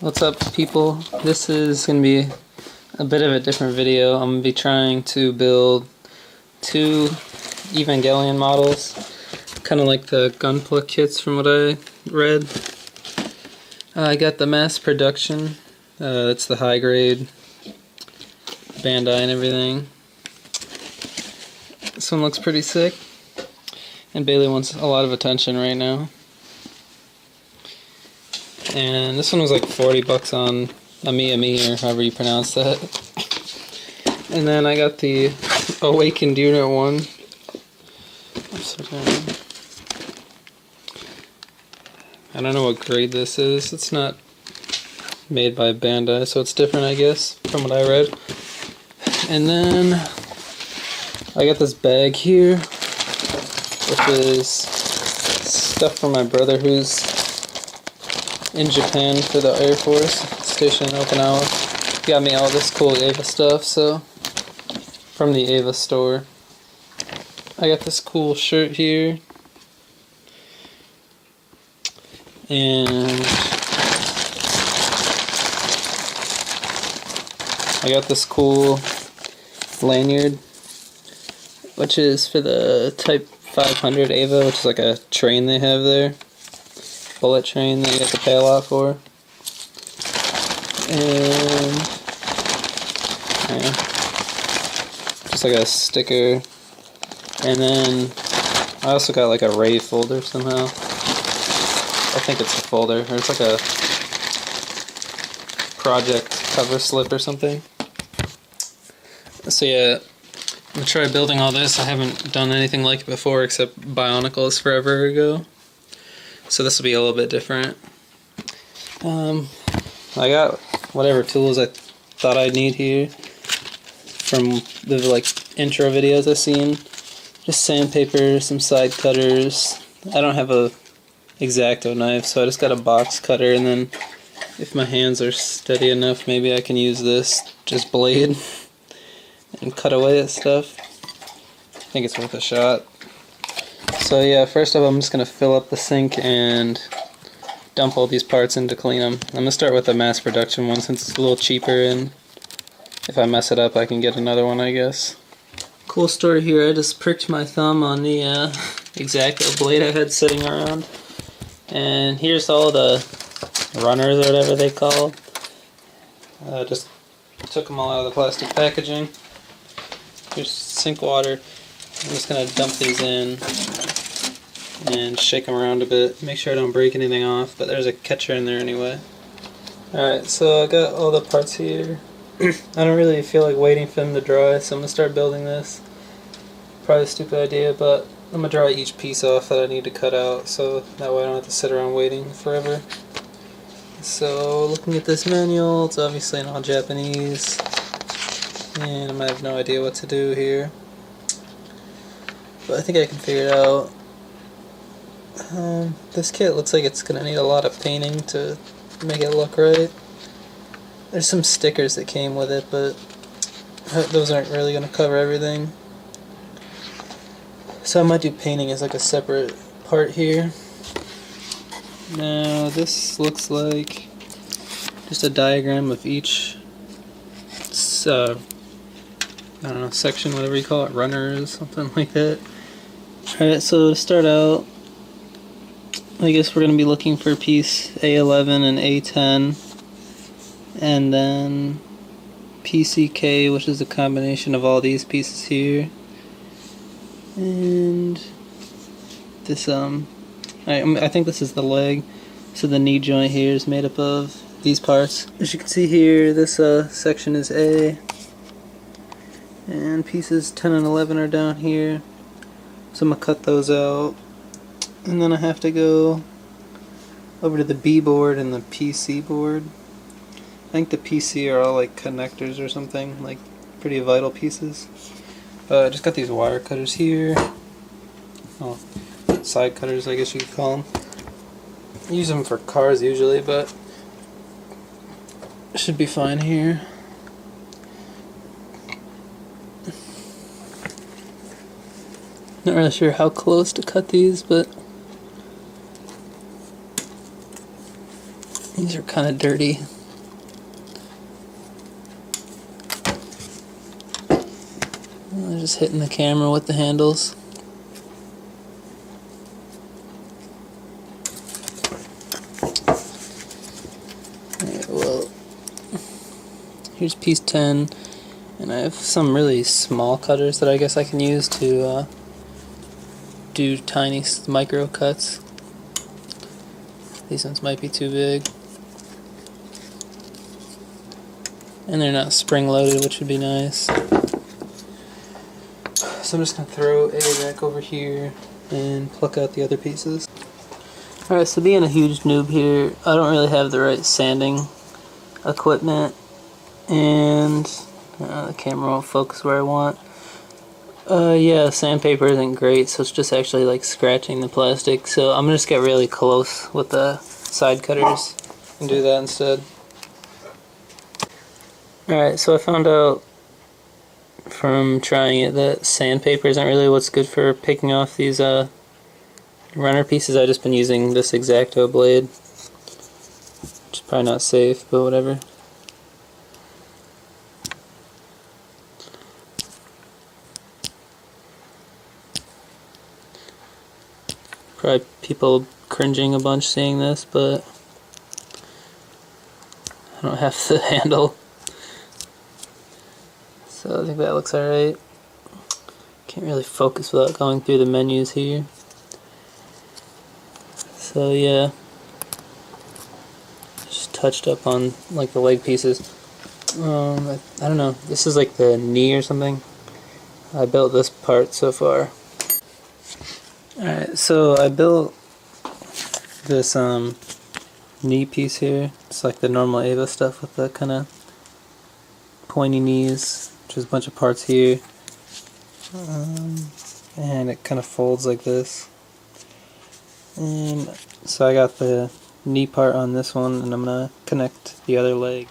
What's up, people? This is going to be a bit of a different video. I'm going to be trying to build two Evangelion models, kind of like the Gunpla kits from what I read. I got the mass production, that's the high grade Bandai and everything. This one looks pretty sick, and Bailey wants a lot of attention right now. And this one was like 40 bucks on Ami, or however you pronounce that. And then I got the Awakened Unit one. I don't know what grade this is. It's not made by Bandai, so it's different, I guess, from what I read. And then I got this bag here, which is stuff for my brother who's in Japan for the Air Force, stationed in Okinawa. He got me all this cool Ava stuff, so from the Ava store. I got this cool shirt here. And I got this cool lanyard, which is for the Type 500 Ava, which is like a train they have there. Bullet train that you have to pay a lot for. And yeah, just like a sticker. And then I also got like a Ray folder somehow. I think it's a folder, or it's like a project cover slip or something. So yeah, I'm gonna try building all this. I haven't done anything like it before except Bionicles forever ago. So this will be a little bit different. I got whatever tools I thought I'd need here from the intro videos I've seen. Just sandpaper, some side cutters. I don't have a X-Acto knife, so I just got a box cutter, and then if my hands are steady enough, maybe I can use this just blade and cut away at stuff. I think it's worth a shot. So yeah, first up I'm just going to fill up the sink and dump all these parts in to clean them. I'm going to start with the mass production one since it's a little cheaper, and if I mess it up I can get another one, I guess. Cool story here, I just pricked my thumb on the X-Acto blade I had sitting around. And here's all the runners or whatever they call. Just took them all out of the plastic packaging. Here's sink water. I'm just going to dump these in and shake them around a bit. Make sure I don't break anything off, but there's a catcher in there anyway. Alright, so I got all the parts here. I don't really feel like waiting for them to dry, so I'm going to start building this. Probably a stupid idea, but I'm going to dry each piece off that I need to cut out, so that way I don't have to sit around waiting forever. So, looking at this manual, it's obviously in all Japanese, and I might have no idea what to do here. But I think I can figure it out. This kit looks like it's going to need a lot of painting to make it look right. There's some stickers that came with it, but those aren't really going to cover everything. So I might do painting as like a separate part here. Now this looks like just a diagram of each I don't know, section, whatever you call it, runners, something like that. Alright, so to start out, I guess we're going to be looking for piece A11 and A10, and then PCK, which is a combination of all these pieces here. And this, I think this is the leg, so the knee joint here is made up of these parts. As you can see here, this section is A, and pieces 10 and 11 are down here, so I'm going to cut those out, and then I have to go over to the B board and the PC board. I think the PC are all like connectors or something, like pretty vital pieces. I just got these wire cutters here. Oh, side cutters, I guess you could call them. I use them for cars usually, but should be fine here. Not really sure how close to cut these, but These are kind of dirty. I'm just hitting the camera with the handles. Alright, well, here's piece 10, and I have some really small cutters that I guess I can use to do tiny micro cuts. These ones might be too big. And they're not spring loaded, which would be nice. So I'm just going to throw A back over here and pluck out the other pieces. Alright, so being a huge noob here, I don't really have the right sanding equipment, and the camera won't focus where I want. Yeah, sandpaper isn't great, so it's just actually like scratching the plastic, so I'm gonna just get really close with the side cutters and do that instead. Alright, so I found out from trying it that sandpaper isn't really what's good for picking off these runner pieces. I've just been using this X-Acto blade, which is probably not safe, but whatever. Probably people cringing a bunch seeing this, but I don't have the handle. So I think that looks alright. Can't really focus without going through the menus here. So yeah, just touched up on like the leg pieces. I don't know, this is like the knee or something. I built this part so far. Alright, so I built this knee piece here. It's like the normal Ava stuff with the kind of pointy knees, which is a bunch of parts here. And it kind of folds like this. And so I got the knee part on this one, and I'm going to connect the other leg.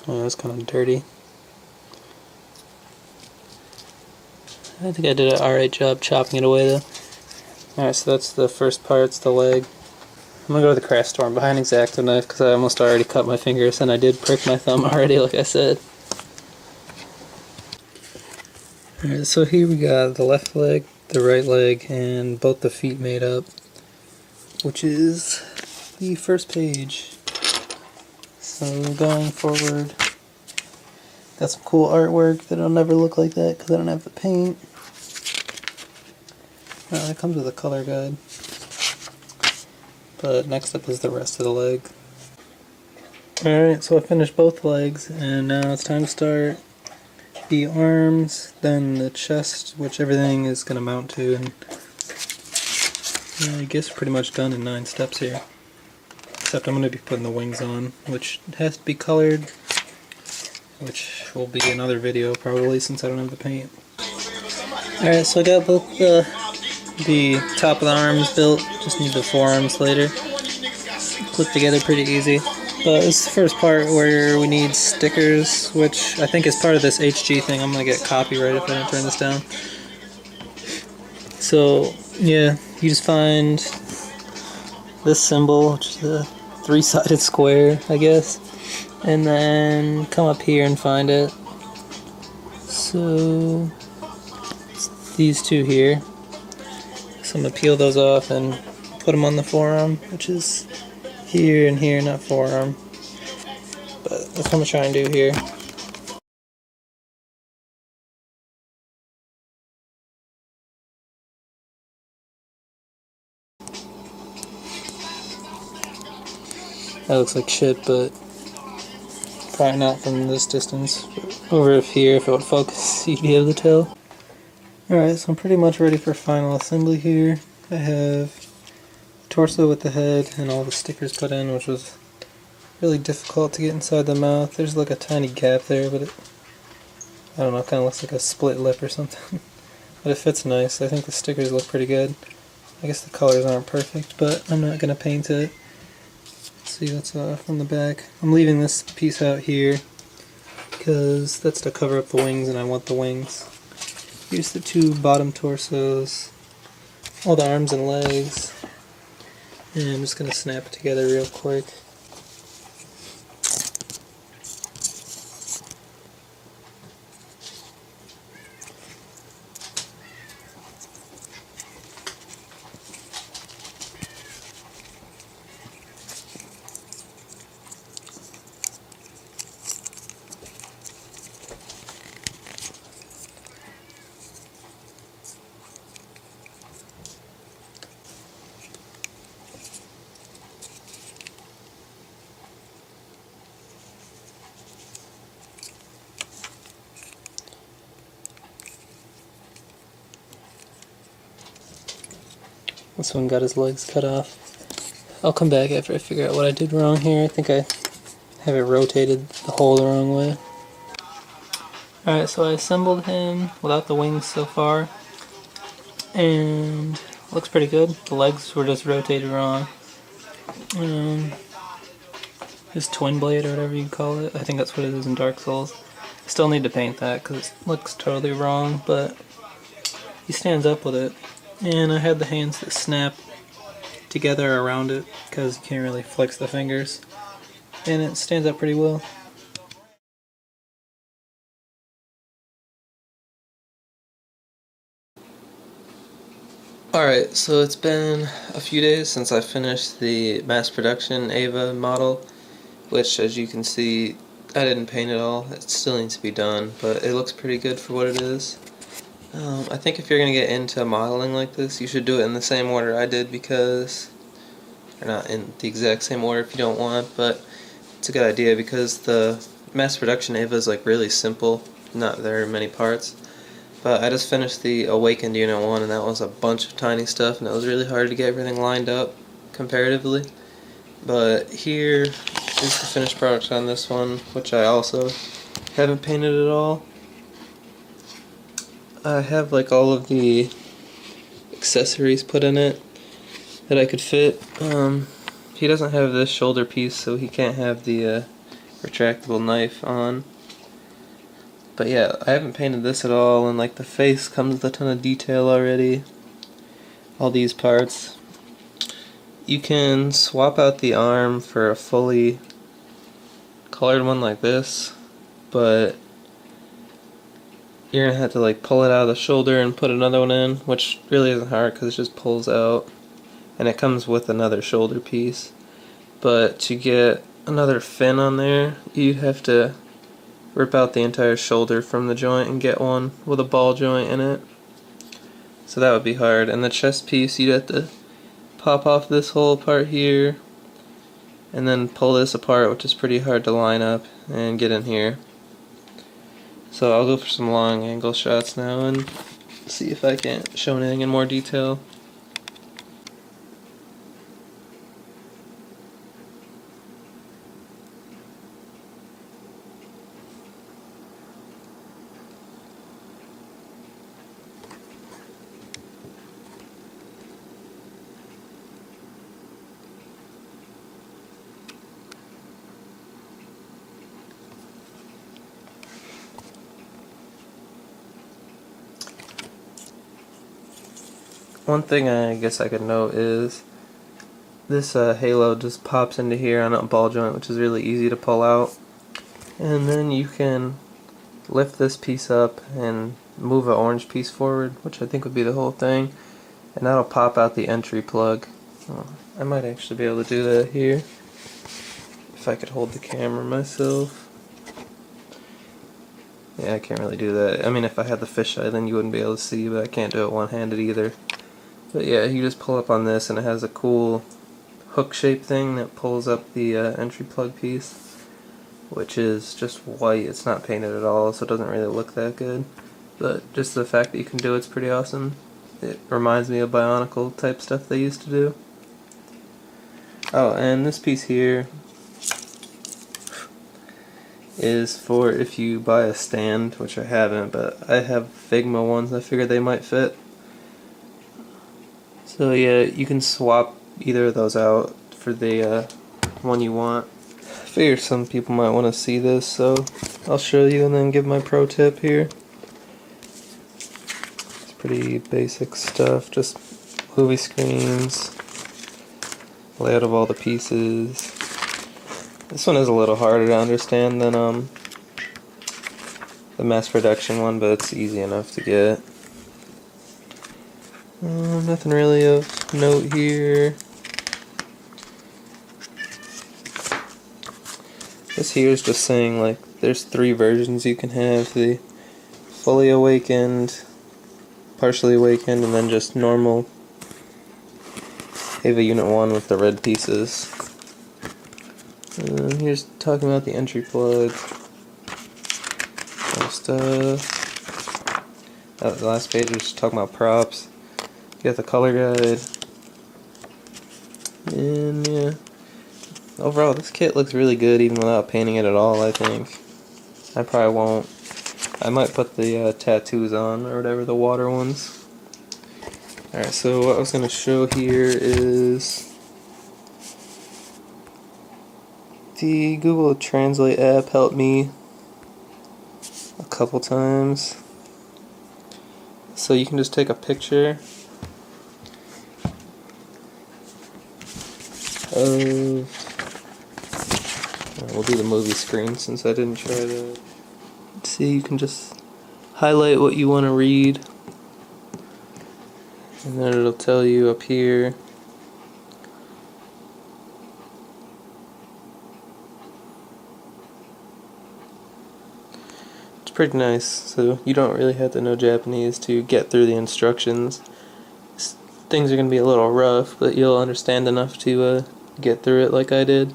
Oh, that's kind of dirty. I think I did an alright job chopping it away though. Alright, so that's the first part, it's the leg. I'm gonna go to the craft store and buy an X-Acto knife because I almost already cut my fingers, and I did prick my thumb already, like I said. Alright, so here we got the left leg, the right leg, and both the feet made up, which is the first page. So going forward, got some cool artwork that'll never look like that because I don't have the paint. It comes with a color guide. But next up is the rest of the leg. Alright, so I finished both legs, and now it's time to start the arms, then the chest, which everything is going to mount to, and yeah, I guess pretty much done in 9 steps here. Except I'm going to be putting the wings on, which has to be colored, which will be another video probably since I don't have the paint. Alright, so I got both the top of the arms built, just need the forearms later. Clip together pretty easy. But this is the first part where we need stickers, which I think is part of this HG thing. I'm going to get copyright if I don't turn this down. So, yeah, you just find this symbol, which is the 3-sided square, I guess. And then come up here and find it. So, it's these two here. So I'm going to peel those off and put them on the forearm, which is here and here, not forearm. But that's what I'm going to try and do here. That looks like shit, but probably not from this distance. Over here, if it would focus, you'd be able to tell. Alright, so I'm pretty much ready for final assembly here. I have the torso with the head and all the stickers put in, which was really difficult to get inside the mouth. There's like a tiny gap there, but it, I don't know, kind of looks like a split lip or something. But it fits nice. I think the stickers look pretty good. I guess the colors aren't perfect, but I'm not going to paint it. Let's see what's from the back. I'm leaving this piece out here because that's to cover up the wings, and I want the wings. here's the two bottom torsos, all the arms and legs, and I'm just going to snap it together real quick. This one got his legs cut off. I'll come back after I figure out what I did wrong here. I think I have it rotated the hole the wrong way. Alright, so I assembled him without the wings so far, and looks pretty good. The legs were just rotated wrong. His twin blade, or whatever you call it. I think that's what it is in Dark Souls. I still need to paint that because it looks totally wrong, but he stands up with it. And I had the hands that snap together around it because you can't really flex the fingers. And it stands up pretty well. Alright, so it's been a few days since I finished the mass production Ava model, which, as you can see, I didn't paint it all. It still needs to be done, but it looks pretty good for what it is. I think if you're going to get into modeling like this, you should do it in the same order I did, because, or not in the exact same order if you don't want, but it's a good idea because the mass production Ava is like really simple, not very many parts. But I just finished the Awakened Unit 1, and that was a bunch of tiny stuff, and it was really hard to get everything lined up comparatively. But here is the finished product on this one, which I also haven't painted at all. I have like all of the accessories put in it that I could fit. He doesn't have this shoulder piece, so he can't have the retractable knife on. But yeah, I haven't painted this at all, and like the face comes with a ton of detail already. All these parts. You can swap out the arm for a fully colored one like this, but you're gonna have to like pull it out of the shoulder and put another one in, which really isn't hard because it just pulls out, and it comes with another shoulder piece. But to get another fin on there, you'd have to rip out the entire shoulder from the joint and get one with a ball joint in it. So that would be hard. And the chest piece, you'd have to pop off this whole part here and then pull this apart, which is pretty hard to line up and get in here. So I'll go for some long angle shots now and see if I can't show anything in more detail. One thing I guess I could note is this halo just pops into here on a ball joint, which is really easy to pull out. And then you can lift this piece up and move an orange piece forward, which I think would be the whole thing, and that'll pop out the entry plug. I might actually be able to do that here if I could hold the camera myself. Yeah, I can't really do that. I mean, if I had the fisheye, then you wouldn't be able to see, but I can't do it one-handed either. But yeah, you just pull up on this, and it has a cool hook-shaped thing that pulls up the entry plug piece, which is just white. It's not painted at all, so it doesn't really look that good. But just the fact that you can do it's pretty awesome. It reminds me of Bionicle type stuff they used to do. Oh, and this piece here is for if you buy a stand, which I haven't, but I have Figma ones. I figured they might fit. So yeah, you can swap either of those out for the one you want. I figure some people might want to see this, so I'll show you and then give my pro tip here. pretty basic stuff, just movie screens, layout of all the pieces. This one is a little harder to understand than the mass production one, but it's easy enough to get. Nothing really of note here. This here is just saying, like, there's 3 versions you can have: the fully awakened, partially awakened, and then just normal Ava Unit 1 with the red pieces. Here's talking about the entry plug. More stuff. The last page was talking about props. You got the color guide. And yeah. Overall, this kit looks really good even without painting it at all, I think. I probably won't. I might put the tattoos on, or whatever, the water ones. Alright, so what I was going to show here is the Google Translate app helped me a couple times. So you can just take a picture of, we'll do the movie screen since I didn't try that. See, you can just highlight what you want to read, and then it'll tell you up here. It's pretty nice, so you don't really have to know Japanese to get through the instructions. Things are going to be a little rough, but you'll understand enough to get through it like I did.